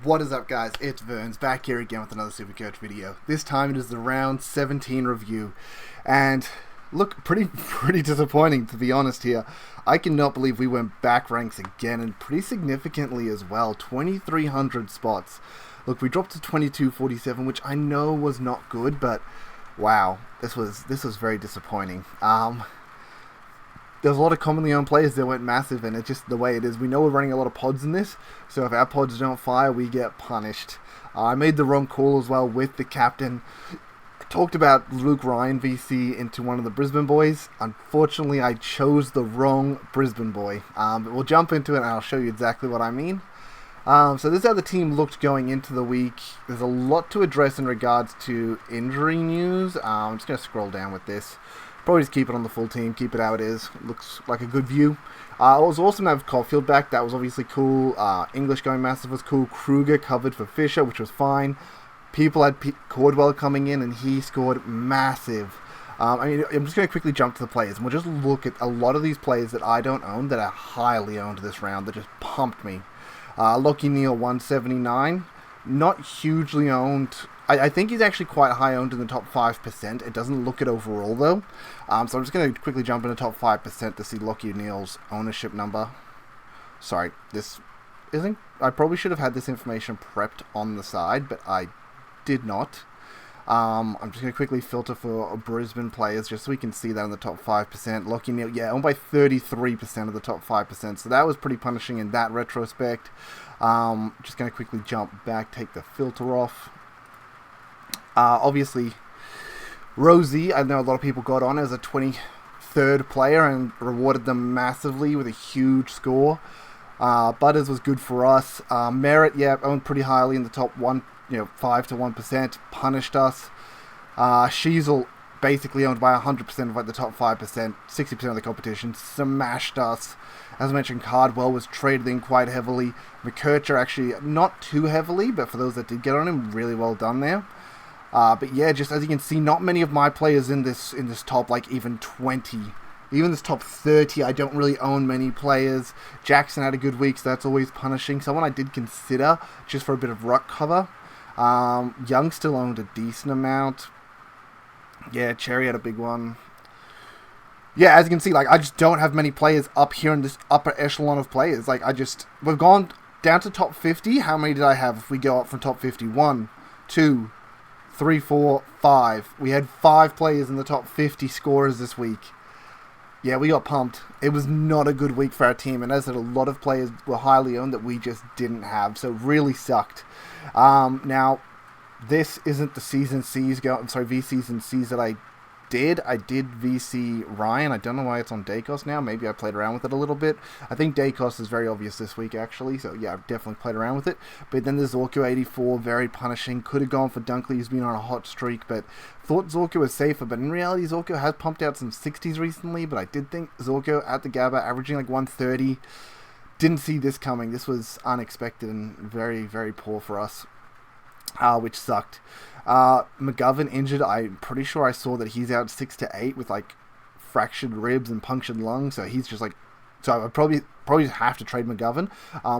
What is up, guys? It's Verns back here again with another Supercoach video. This time it is the round 17 review, and look, pretty disappointing, to be honest here. I cannot believe we went back ranks again, and pretty significantly as well. 2,300 spots. Look, we dropped to 2247, which I know was not good, but wow, this was very disappointing. There's a lot of commonly owned players that went massive, and it's just the way it is. We know we're running a lot of pods in this, so if our pods don't fire, we get punished. I made the wrong call as well with the captain. I talked about Luke Ryan VC into one of the Brisbane boys. Unfortunately, I chose the wrong Brisbane boy. But we'll jump into it, and I'll show you exactly what I mean. So this is how the team looked going into the week. There's a lot to address in regards to injury news. I'm just going to scroll down with this. Probably just keep it on the full team, keep it how it is. Looks like a good view. It was awesome to have Caulfield back. That was obviously cool. English going massive was cool. Kruger covered for Fisher, which was fine. People had Cordwell coming in, and he scored massive. I'm just going to quickly jump to the players, and we'll just look at a lot of these players that I don't own that are highly owned this round that just pumped me. Lockie Neal, 179. Not hugely owned. I think he's actually quite high owned in the top 5%. It doesn't look it overall, though. So I'm just going to quickly jump in the top 5% to see Lockie Neal's ownership number. Sorry, this isn't... I probably should have had this information prepped on the side, but I did not. I'm just going to quickly filter for Brisbane players just so we can see that in the top 5%. Lockie Neal, yeah, owned by 33% of the top 5%. So that was pretty punishing in that retrospect. Just going to quickly jump back, take the filter off. Obviously, Rosie, I know a lot of people got on as a 23rd player and rewarded them massively with a huge score. Butters was good for us. Merritt, yeah, owned pretty highly in the top 5 to 1%, punished us. Sheasel, basically owned by 100% of like the top 5%, 60% of the competition, smashed us. As I mentioned, Cardwell was traded in quite heavily. McKercher actually not too heavily, but for those that did get on him, really well done there. But yeah, just as you can see, not many of my players in this top, like even 20. Even this top 30, I don't really own many players. Jackson had a good week, so that's always punishing. Someone I did consider, just for a bit of ruck cover. Young still owned a decent amount. Yeah, Cherry had a big one. Yeah, as you can see, like I just don't have many players up here in this upper echelon of players. Like we've gone down to top 50. How many did I have if we go up from top 50? 1, 2, 3, 4, 5. We had 5 players in the top 50 scorers this week. Yeah, we got pumped. It was not a good week for our team, and as I said, a lot of players were highly owned that we just didn't have, so it really sucked. Now, this isn't the season C's VCs and C's that I did. I did VC Ryan. I don't know why it's on Dacos now. Maybe I played around with it a little bit. I think Dacos is very obvious this week, actually. So, yeah, I've definitely played around with it. But then there's Zorko 84, very punishing. Could have gone for Dunkley. He's been on a hot streak, but thought Zorko was safer. But in reality, Zorko has pumped out some 60s recently. But I did think Zorko at the Gabba, averaging like 130. Didn't see this coming. This was unexpected and very, very poor for us, which sucked. McGovern injured. I'm pretty sure I saw that he's out 6 to 8 with like fractured ribs and punctured lungs. So he's just like, so I probably have to trade McGovern.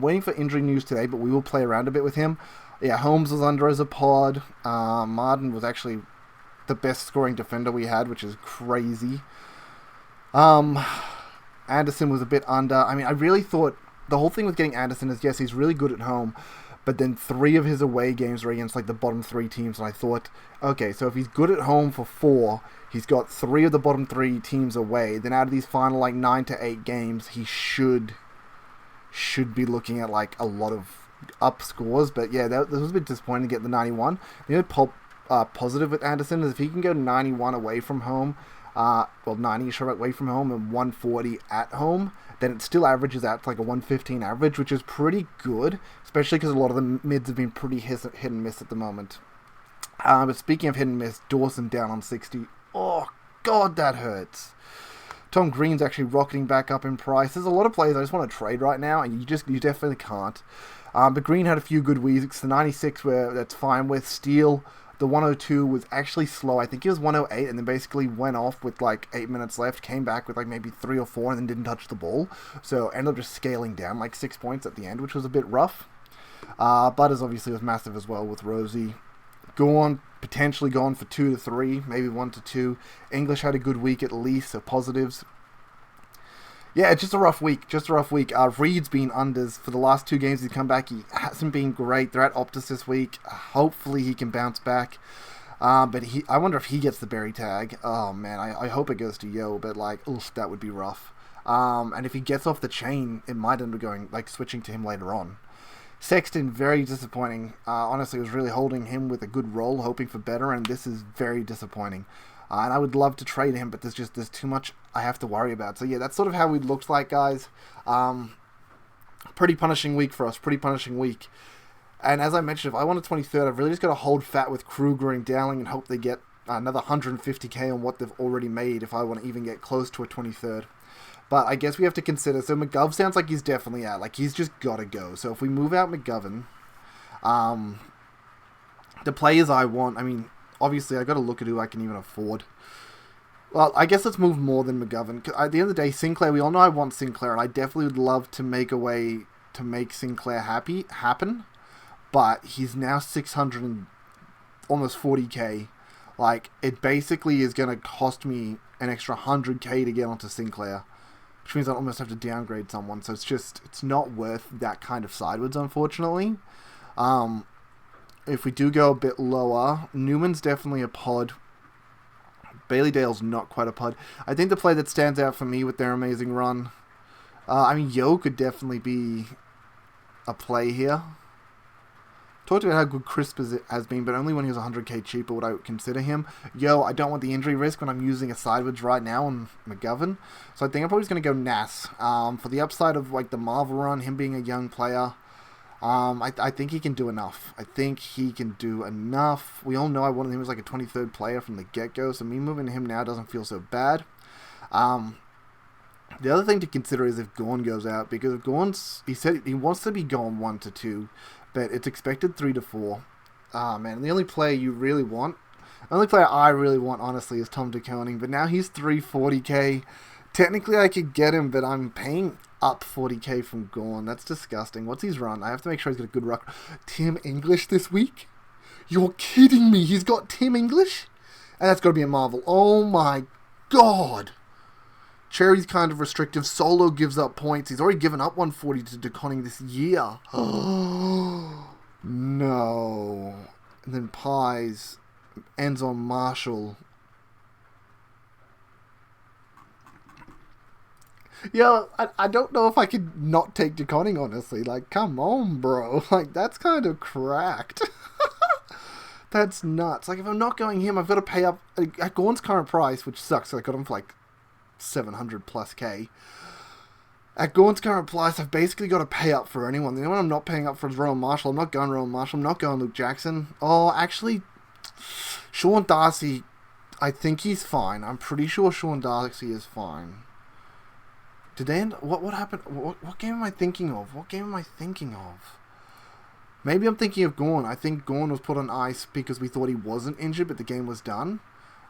Waiting for injury news today, but we will play around a bit with him. Yeah, Holmes was under as a pod. Martin was actually the best scoring defender we had, which is crazy. Anderson was a bit under. I mean, I really thought the whole thing with getting Anderson is, yes, he's really good at home. But then 3 of his away games were against like the bottom 3 teams, and I thought, okay, so if he's good at home for 4, he's got 3 of the bottom 3 teams away. Then out of these final like 9 to 8 games, he should be looking at like a lot of up scores. But yeah, that was a bit disappointing to get the 91. The other positive with Anderson is if he can go 91 away from home, 90 away from home and 140 at home, then it still averages out to like a 115 average, which is pretty good, especially because a lot of the mids have been pretty hit and miss at the moment. But speaking of hit and miss, Dawson down on 60. Oh, God, that hurts. Tom Green's actually rocketing back up in price. There's a lot of players I just want to trade right now, and you definitely can't. But Green had a few good weeks. The 96, that's fine with. Steele, the 102 was actually slow. I think it was 108 and then basically went off with like 8 minutes left, came back with like maybe 3 or 4 and then didn't touch the ball. So ended up just scaling down like 6 points at the end, which was a bit rough. Butters obviously was massive as well with Rosie. Gorn potentially gone for 2 to 3, maybe 1 to 2. English had a good week at least, so positives. Yeah, it's just a rough week. Reed's been unders for the last 2 games he's come back. He hasn't been great. They're at Optus this week. Hopefully he can bounce back. But I wonder if he gets the berry tag. Oh man, I hope it goes to Yo, but like, oof, that would be rough. And if he gets off the chain, it might end up going switching to him later on. Sexton, very disappointing. Honestly, I was really holding him with a good role, hoping for better, and this is very disappointing. And I would love to trade him, but there's too much I have to worry about. So yeah, that's sort of how we looked like, guys. Pretty punishing week for us. Pretty punishing week. And as I mentioned, if I want a 23rd, I've really just got to hold fat with Kruger and Dowling and hope they get another 150k on what they've already made if I want to even get close to a 23rd. But I guess we have to consider. So McGov sounds like he's definitely out. Like, he's just got to go. So if we move out McGovern, the players I want, I mean, obviously I got to look at who I can even afford. Well, I guess let's move more than McGovern. At the end of the day, Sinclair, we all know I want Sinclair, and I definitely would love to make a way to make Sinclair happen. But he's now 600 and almost 40k. Like, it basically is going to cost me an extra 100k to get onto Sinclair, which means I almost have to downgrade someone. So it's not worth that kind of sideways, unfortunately. If we do go a bit lower, Newman's definitely a pod. Bailey Dale's not quite a pod. I think the play that stands out for me with their amazing run, I mean, Yo could definitely be a play here. Talked about how good Crisp has been, but only when he was 100k cheaper would I consider him. Yo, I don't want the injury risk when I'm using a sideways right now on McGovern. So I think I'm probably just going to go Nass. For the upside of like the Marvel run, him being a young player, I think he can do enough. We all know I wanted him as like a 23rd player from the get-go, so me moving him now doesn't feel so bad. The other thing to consider is if Gorn goes out, because if Gorn's, he said he wants to be gone 1 to 2, but it's expected 3 to 4. Man, the only player I really want, honestly, is Tom DeConing, but now he's 340k. Technically, I could get him, but I'm paying up 40k from Gorn. That's disgusting. What's his run? I have to make sure he's got a good ruck. Tim English this week? You're kidding me. He's got Tim English? And that's got to be a Marvel. Oh my god. Cherry's kind of restrictive. Solo gives up points. He's already given up 140 to DeConning this year. No. And then Pies ends on Marshall. Yeah, I don't know if I could not take DeConning, honestly. Like, come on, bro. Like, that's kind of cracked. That's nuts. Like, if I'm not going him, I've got to pay up at Gorn's current price, which sucks. I got him for like 700 plus K. At Gorn's current price, I've basically got to pay up for anyone. The only one I'm not paying up for is Rowan Marshall. I'm not going Rowan Marshall. I'm not going Luke Jackson. Oh, actually, Sean Darcy, I think he's fine. I'm pretty sure Sean Darcy is fine. Did they end? What happened? What game am I thinking of? Maybe I'm thinking of Gorn. I think Gorn was put on ice because we thought he wasn't injured, but the game was done.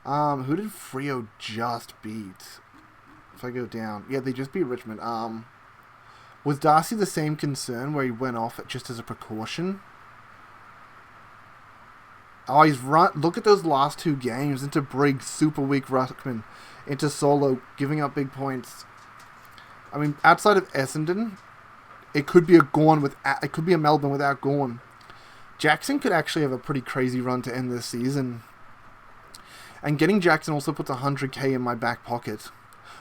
Who did Freo just beat? If I go down, yeah, they just beat Richmond. Was Darcy the same concern where he went off just as a precaution? Oh, he's run. Look at those last 2 games. Into Briggs, super weak Ruckman. Into Solo, giving up big points. I mean, outside of Essendon, it could be a Melbourne without Gorn. Jackson could actually have a pretty crazy run to end this season. And getting Jackson also puts 100k in my back pocket.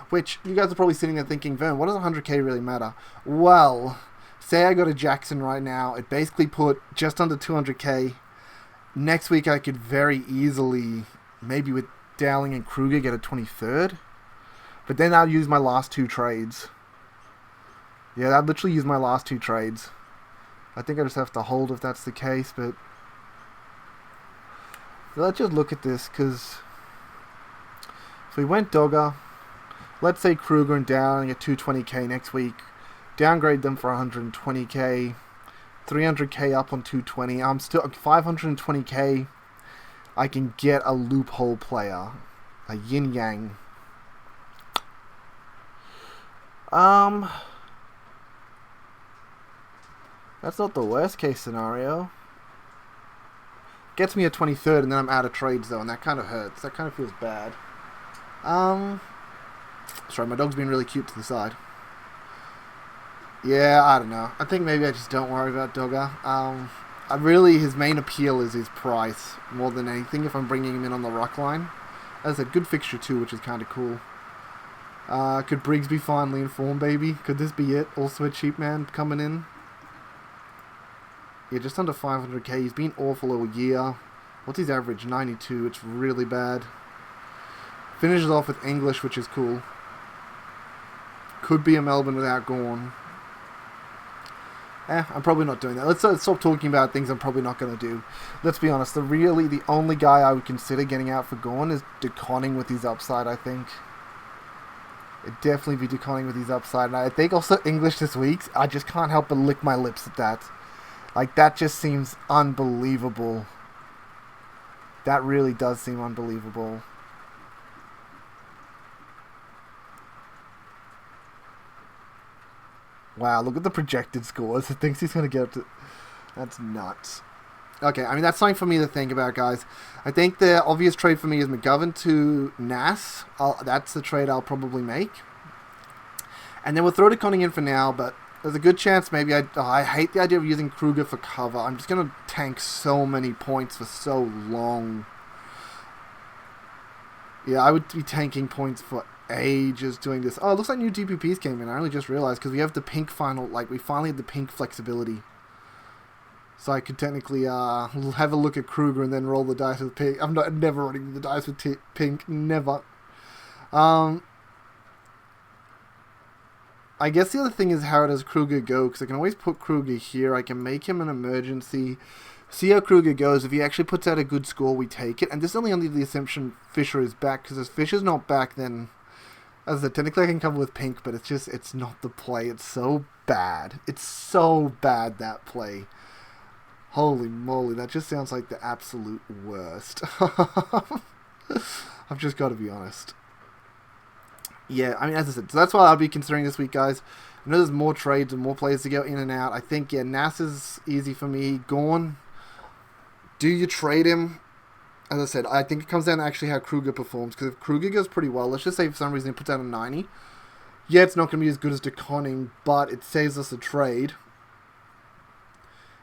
Which, you guys are probably sitting there thinking, Vern, what does 100k really matter? Well, say I got a Jackson right now, it basically put just under 200k. Next week I could very easily, maybe with Dowling and Kruger, get a 23rd. But then I'll use my last 2 trades. Yeah, I'd literally use my last 2 trades. I think I just have to hold if that's the case, but let's just look at this, because if we went Dogger, let's say Kruger and Dowling at 220k next week, downgrade them for 120k, 300k up on 220. I'm still 520k. I can get a loophole player, a yin yang. That's not the worst case scenario. Gets me a 23rd and then I'm out of trades though, and that kind of hurts. That kind of feels bad. Sorry, my dog's being really cute to the side. Yeah, I don't know. I think maybe I just don't worry about Dogger. Really, his main appeal is his price more than anything if I'm bringing him in on the ruck line. That's a good fixture too, which is kind of cool. Could Briggs be finally in form, baby? Could this be it? Also a cheap man coming in. Yeah, just under 500k. He's been awful all year. What's his average? 92. It's really bad. Finishes off with English, which is cool. Could be a Melbourne without Gawn. I'm probably not doing that. Let's stop talking about things I'm probably not going to do. Let's be honest. The only guy I would consider getting out for Gawn is DeConning with his upside, I think. It'd definitely be DeConning with his upside. And I think also English this week. I just can't help but lick my lips at that. Like, that just seems unbelievable. That really does seem unbelievable. Wow, look at the projected scores. It thinks he's going to get up to... That's nuts. Okay, I mean, that's something for me to think about, guys. I think the obvious trade for me is McGovern to Nas. That's the trade I'll probably make. And then we'll throw DeConning in for now, but there's a good chance maybe I hate the idea of using Kruger for cover. I'm just going to tank so many points for so long. Yeah, I would be tanking points for ages doing this. Oh, it looks like new DPPs came in. I only just realized because we have the pink final, like we finally had the pink flexibility. So I could technically have a look at Kruger and then roll the dice with pink. I'm never rolling the dice with pink. Never. I guess the other thing is how does Kruger go? Because I can always put Kruger here. I can make him an emergency. See how Kruger goes. If he actually puts out a good score, we take it. And this is only under the assumption Fisher is back. Because if Fisher's not back, then... As I said, technically I can cover with pink, but it's not the play. It's so bad. It's so bad, that play. Holy moly, that just sounds like the absolute worst. I've just got to be honest. Yeah, I mean, as I said, so that's what I'll be considering this week, guys. I know there's more trades and more players to go in and out. I think, yeah, Nas is easy for me. Gawn, do you trade him? As I said, I think it comes down to actually how Kruger performs. Because if Kruger goes pretty well, let's just say for some reason he puts out a 90. Yeah, it's not going to be as good as DeConning, but it saves us a trade.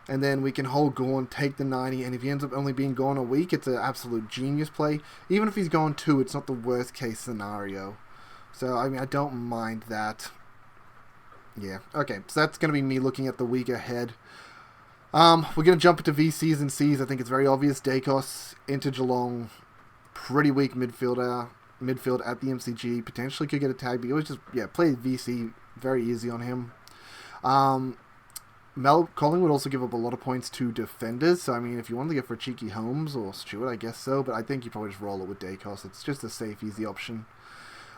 And then we can hold Gawn, take the 90, and if he ends up only being gone a week, it's an absolute genius play. Even if he's gone 2, it's not the worst case scenario. So, I mean, I don't mind that. Yeah, okay, so that's going to be me looking at the week ahead. We're going to jump into VCs and Cs. I think it's very obvious. Dacos into Geelong. Pretty weak midfield at the MCG. Potentially could get a tag, but he always just, play VC very easy on him. Collingwood also give up a lot of points to defenders. So, I mean, if you wanted to go for Cheeky Holmes or Stewart, I guess so. But I think you probably just roll it with Dacos. It's just a safe, easy option.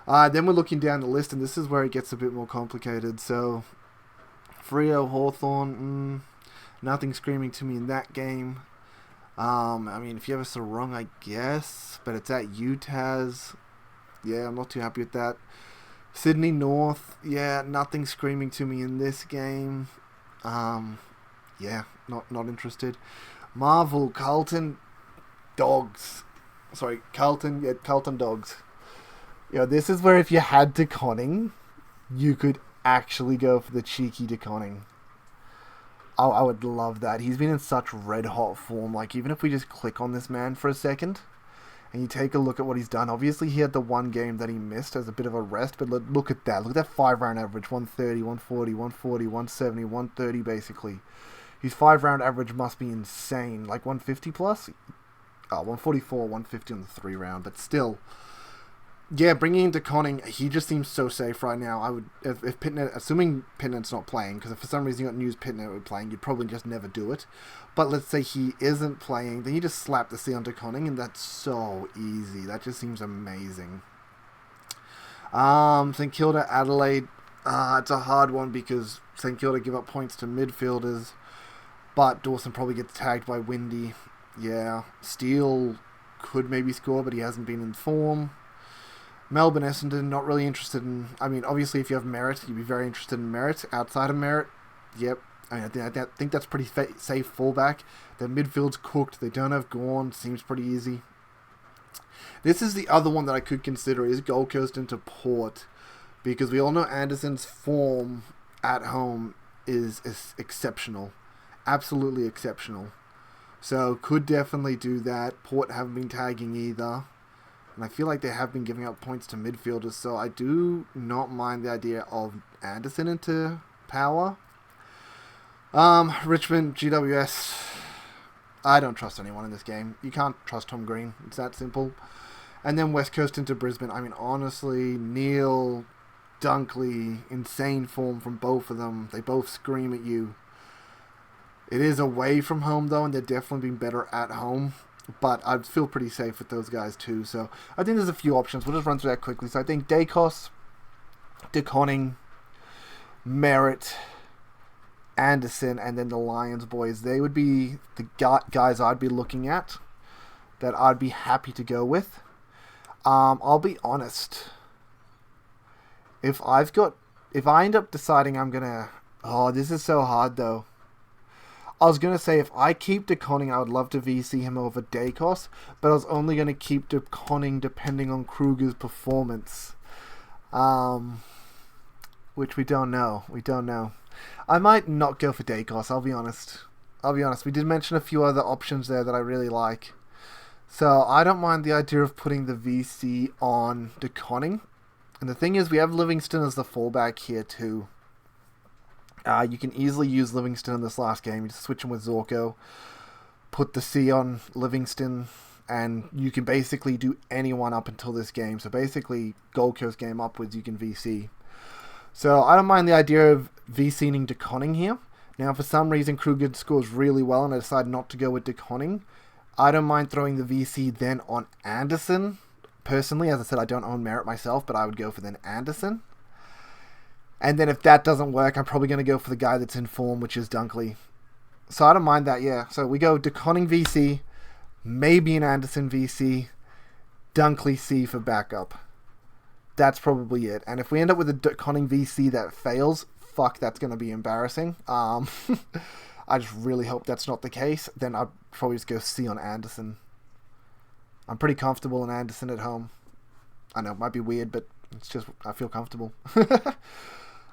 Then we're looking down the list, and this is where it gets a bit more complicated. So, Freo, Hawthorn, nothing screaming to me in that game. I mean, if you have a Sarong, I guess, but it's at UTAS. Yeah, I'm not too happy with that. Sydney North, yeah, nothing screaming to me in this game. Yeah, not interested. Marvel, Carlton, Dogs. Sorry, Carlton Dogs. You know, this is where if you had DeConning, you could actually go for the cheeky DeConning. I would love that. He's been in such red-hot form. Like, even if we just click on this man for a second, and you take a look at what he's done. Obviously, he had the one game that he missed as a bit of a rest, but look at that. Look at that 5-round average. 130, 140, 140, 170, 130, basically. His 5-round average must be insane. Like, 150 plus? 144, 150 on the 3-round, but still... Yeah, bringing in DeConning, he just seems so safe right now. I would, if Pitnet, assuming Pitnet's not playing, because if for some reason you got news Pitnet would playing, you'd probably just never do it. But let's say he isn't playing, then you just slap the C on DeConning, and that's so easy. That just seems amazing. St Kilda, Adelaide, it's a hard one because St Kilda give up points to midfielders, but Dawson probably gets tagged by Windy. Yeah, Steele could maybe score, but he hasn't been in form. Melbourne, Essendon, not really interested in... I mean, obviously, if you have Merritt, you'd be very interested in Merritt. Outside of Merritt, yep. I mean, I think that's pretty safe fullback. Their midfield's cooked. They don't have Gorn. Seems pretty easy. This is the other one that I could consider is Gold Coast into Port, because we all know Anderson's form at home is exceptional. Absolutely exceptional. So could definitely do that. Port haven't been tagging either. And I feel like they have been giving up points to midfielders, so I do not mind the idea of Anderson into Power. Richmond, GWS. I don't trust anyone in this game. You can't trust Tom Green. It's that simple. And then West Coast into Brisbane. I mean, honestly, Neil, Dunkley, insane form from both of them. They both scream at you. It is away from home, though, and they're definitely been better at home. But I feel pretty safe with those guys, too. So I think there's a few options. We'll just run through that quickly. So I think Dacos, DeConning, Merritt, Anderson, and then the Lions boys. They would be the guys I'd be looking at that I'd be happy to go with. I'll be honest. If I end up deciding I'm gonna... Oh, this is so hard, though. I was going to say, if I keep DeConning, I would love to VC him over Dacos, but I was only going to keep DeConning depending on Kruger's performance. Which we don't know. We don't know. I might not go for Dacos, I'll be honest. We did mention a few other options there that I really like. So I don't mind the idea of putting the VC on DeConning. And the thing is, we have Livingston as the fullback here too. You can easily use Livingston in this last game. You just switch him with Zorko, put the C on Livingston, and you can basically do anyone up until this game. So basically, Gold Coast game upwards, you can VC. So I don't mind the idea of VCing DeConning here. Now, for some reason, Kruger scores really well, and I decide not to go with DeConning. I don't mind throwing the VC then on Anderson. Personally, as I said, I don't own Merritt myself, but I would go for then Anderson. And then if that doesn't work, I'm probably going to go for the guy that's in form, which is Dunkley. So I don't mind that, yeah. So we go DeConning VC, maybe an Anderson VC, Dunkley C for backup. That's probably it. And if we end up with a DeConning VC that fails, fuck, that's going to be embarrassing. I just really hope that's not the case. Then I'd probably just go C on Anderson. I'm pretty comfortable in Anderson at home. I know, it might be weird, but it's just, I feel comfortable.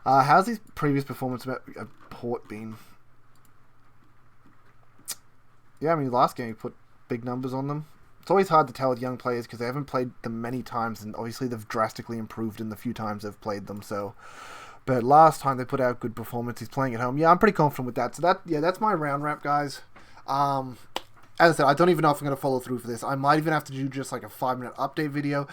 How's his previous performance at Port been? Yeah, I mean, last game he put big numbers on them. It's always hard to tell with young players because they haven't played them many times, and obviously they've drastically improved in the few times they've played them. So, but last time they put out good performance, he's playing at home. Yeah, I'm pretty confident with that. So that's my round wrap, guys. As I said, I don't even know if I'm going to follow through for this. I might even have to do just like a 5-minute update video.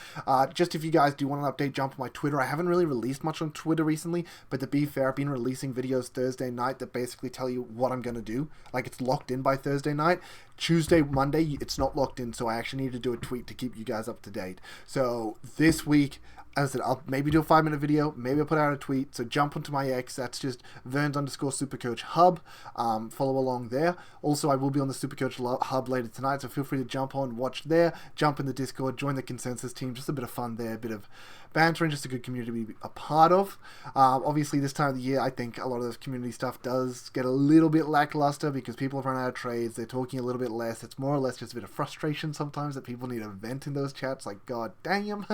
Just if you guys do want an update, jump on my Twitter. I haven't really released much on Twitter recently, but to be fair, I've been releasing videos Thursday night that basically tell you what I'm going to do. Like, it's locked in by Thursday night. Tuesday, Monday, it's not locked in, so I actually need to do a tweet to keep you guys up to date. So this week, as I said, I'll maybe do a 5-minute video. Maybe I'll put out a tweet. So jump onto my X. That's just Verns_Supercoach Hub. Follow along there. Also, I will be on the Supercoach Hub later tonight. So feel free to jump on, watch there. Jump in the Discord. Join the consensus team. Just a bit of fun there. A bit of banter and just a good community to be a part of. Obviously, this time of the year, I think a lot of this community stuff does get a little bit lackluster because people have run out of trades. They're talking a little bit less. It's more or less just a bit of frustration sometimes that people need a vent in those chats. Like, god damn.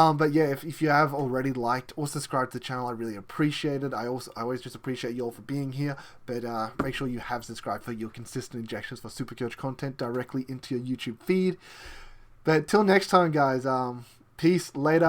But yeah, if you have already liked or subscribed to the channel, I really appreciate it. I always just appreciate you all for being here. But make sure you have subscribed for your consistent injections for Supercoach content directly into your YouTube feed. But till next time, guys, peace, later.